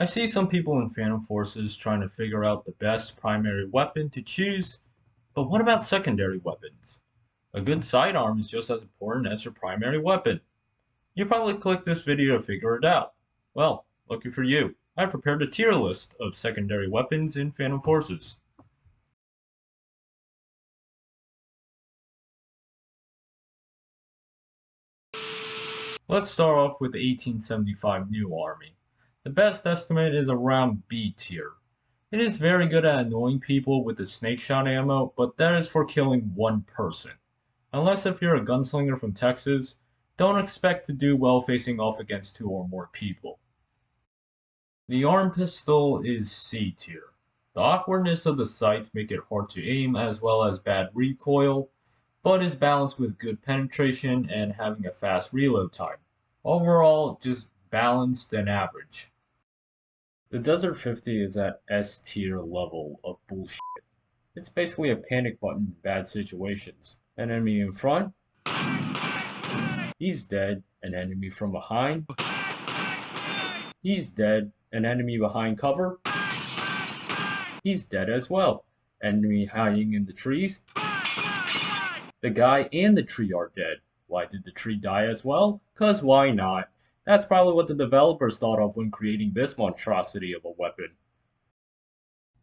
I see some people in Phantom Forces trying to figure out the best primary weapon to choose, but what about secondary weapons? A good sidearm is just as important as your primary weapon. You probably clicked this video to figure it out. Well, lucky for you, I prepared a tier list of secondary weapons in Phantom Forces. Let's start off with the 1875 New Army. The best estimate is around B tier. It is very good at annoying people with the snake shot ammo, but that is for killing one person. Unless if you're a gunslinger from Texas, don't expect to do well facing off against two or more people. The arm pistol is C tier. The awkwardness of the sights make it hard to aim as well as bad recoil, but is balanced with good penetration and having a fast reload time. Overall, just balanced and average. The Desert 50 is at S tier level of bullshit. It's basically a panic button in bad situations. An enemy in front, he's dead. An enemy from behind, he's dead. An enemy behind cover, he's dead as well. Enemy hiding in the trees, the guy and the tree are dead. Why did the tree die as well? 'Cause why not? That's probably what the developers thought of when creating this monstrosity of a weapon.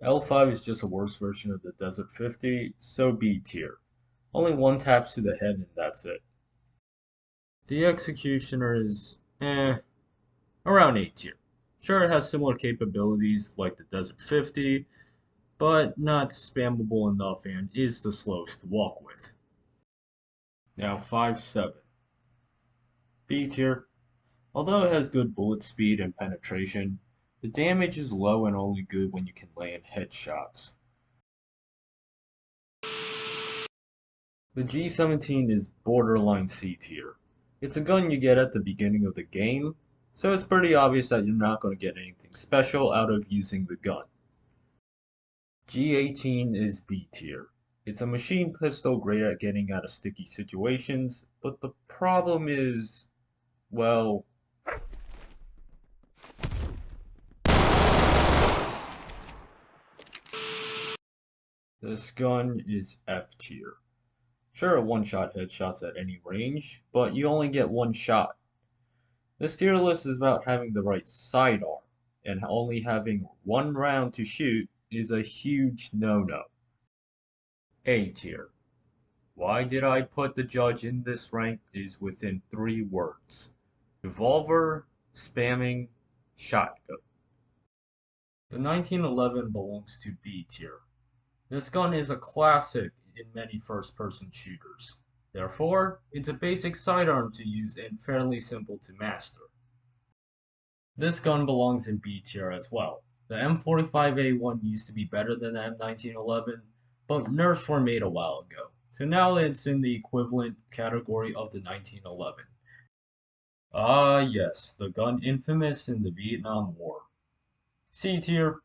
L5 is just a worse version of the Desert 50, so B tier. Only one taps to the head and that's it. The Executioner is around A tier. Sure, it has similar capabilities like the Desert 50, but not spammable enough and is the slowest to walk with. Now 5.7. B tier. Although it has good bullet speed and penetration, the damage is low and only good when you can land headshots. The G17 is borderline C tier. It's a gun you get at the beginning of the game, so it's pretty obvious that you're not going to get anything special out of using the gun. G18 is B tier. It's a machine pistol great at getting out of sticky situations, but the problem is, well, this gun is F tier. Sure, one-shot headshots at any range, but you only get one shot. This tier list is about having the right sidearm, and only having one round to shoot is a huge no-no. A tier. Why did I put the judge in this rank is within 3 words. Revolver, spamming, shotgun. The 1911 belongs to B tier. This gun is a classic in many first-person shooters. Therefore, it's a basic sidearm to use and fairly simple to master. This gun belongs in B tier as well. The M45A1 used to be better than the M1911, but nerfs were made a while ago, so now it's in the equivalent category of the 1911. Ah yes, the gun infamous in the Vietnam War. C tier.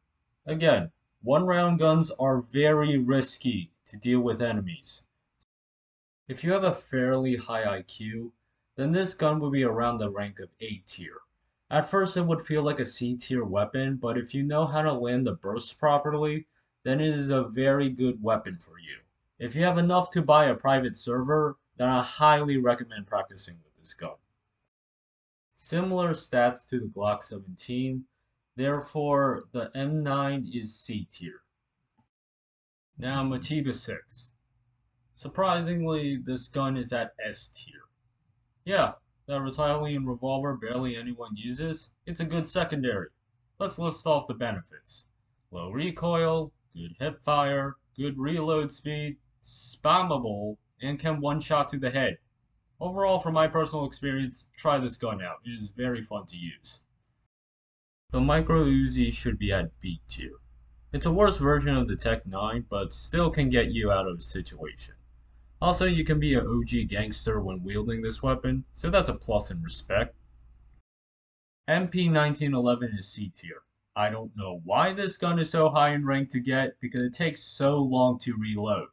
Again, one-round guns are very risky to deal with enemies. If you have a fairly high IQ, then this gun would be around the rank of A tier. At first it would feel like a C tier weapon, but if you know how to land the bursts properly, then it is a very good weapon for you. If you have enough to buy a private server, then I highly recommend practicing with this gun. Similar stats to the Glock 17, therefore the M9 is C tier. Now Matiba 6. Surprisingly, this gun is at S tier. Yeah, that Italian revolver barely anyone uses. It's a good secondary. Let's list off the benefits. Low recoil, good hip fire, good reload speed, spammable, and can one-shot to the head. Overall, from my personal experience, try this gun out. It is very fun to use. The Micro Uzi should be at B tier. It's a worse version of the Tech 9, but still can get you out of a situation. Also, you can be an OG gangster when wielding this weapon, so that's a plus in respect. MP 1911 is C tier. I don't know why this gun is so high in rank to get, because it takes so long to reload.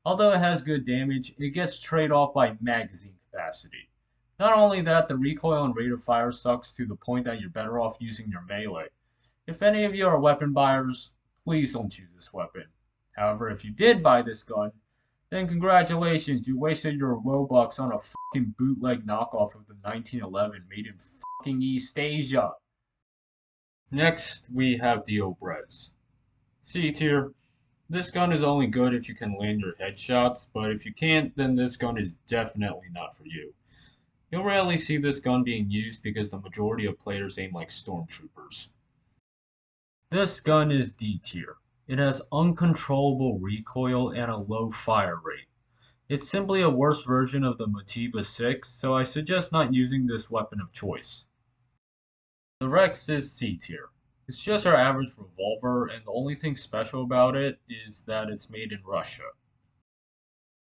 Although it has good damage, it gets trade off by magazine capacity. Not only that, the recoil and rate of fire sucks to the point that you're better off using your melee. If any of you are weapon buyers, please don't choose this weapon. However, if you did buy this gun, then congratulations, you wasted your Robux on a fucking bootleg knockoff of the 1911 made in fucking East Asia. Next, we have the Obrez. C tier. This gun is only good if you can land your headshots, but if you can't, then this gun is definitely not for you. You'll rarely see this gun being used because the majority of players aim like stormtroopers. This gun is D tier. It has uncontrollable recoil and a low fire rate. It's simply a worse version of the Motiba 6, so I suggest not using this weapon of choice. The Rex is C tier. It's just our average revolver, and the only thing special about it is that it's made in Russia.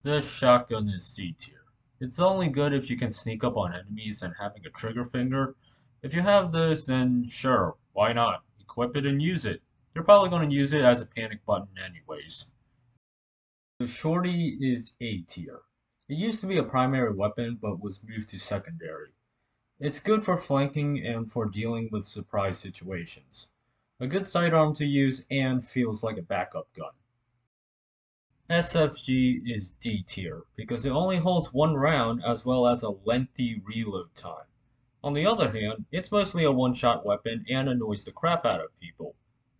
This shotgun is C tier. It's only good if you can sneak up on enemies and having a trigger finger. If you have this, then sure, why not? Equip it and use it. You're probably going to use it as a panic button anyways. The Shorty is A tier. It used to be a primary weapon but was moved to secondary. It's good for flanking and for dealing with surprise situations. A good sidearm to use and feels like a backup gun. SFG is D tier because it only holds one round as well as a lengthy reload time. On the other hand, it's mostly a one-shot weapon and annoys the crap out of people.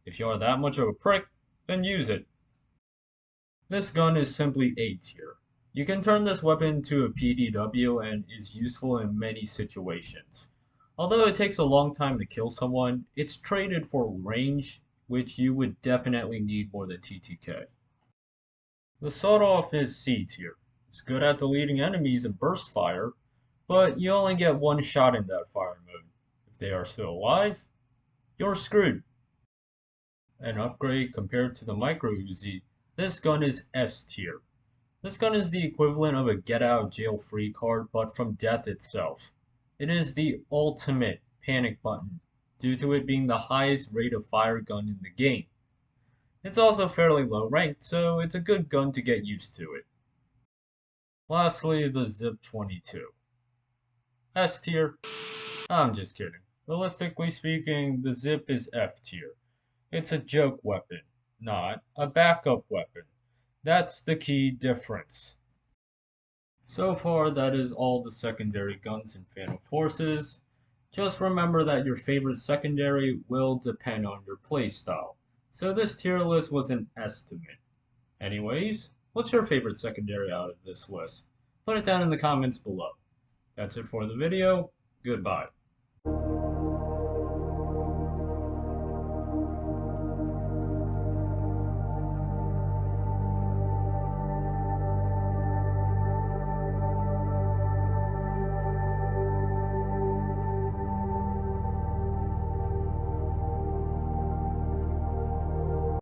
If you are that much of a prick, then use it. This gun is simply A tier. You can turn this weapon to a PDW and is useful in many situations. Although it takes a long time to kill someone, it's traded for range, which you would definitely need more than TTK. The sawed-off is C tier. It's good at deleting enemies in burst fire, but you only get one shot in that fire mode. If they are still alive, you're screwed. An upgrade compared to the Micro Uzi, this gun is S tier. This gun is the equivalent of a get out of jail free card, but from death itself. It is the ultimate panic button, due to it being the highest rate of fire gun in the game. It's also fairly low ranked, so it's a good gun to get used to it. Lastly, the Zip 22. S tier? I'm just kidding. Realistically speaking, the Zip is F tier. It's a joke weapon, not a backup weapon. That's the key difference. So far, that is all the secondary guns in Phantom Forces. Just remember that your favorite secondary will depend on your playstyle. So this tier list was an estimate. Anyways, what's your favorite secondary out of this list? Put it down in the comments below. That's it for the video. Goodbye.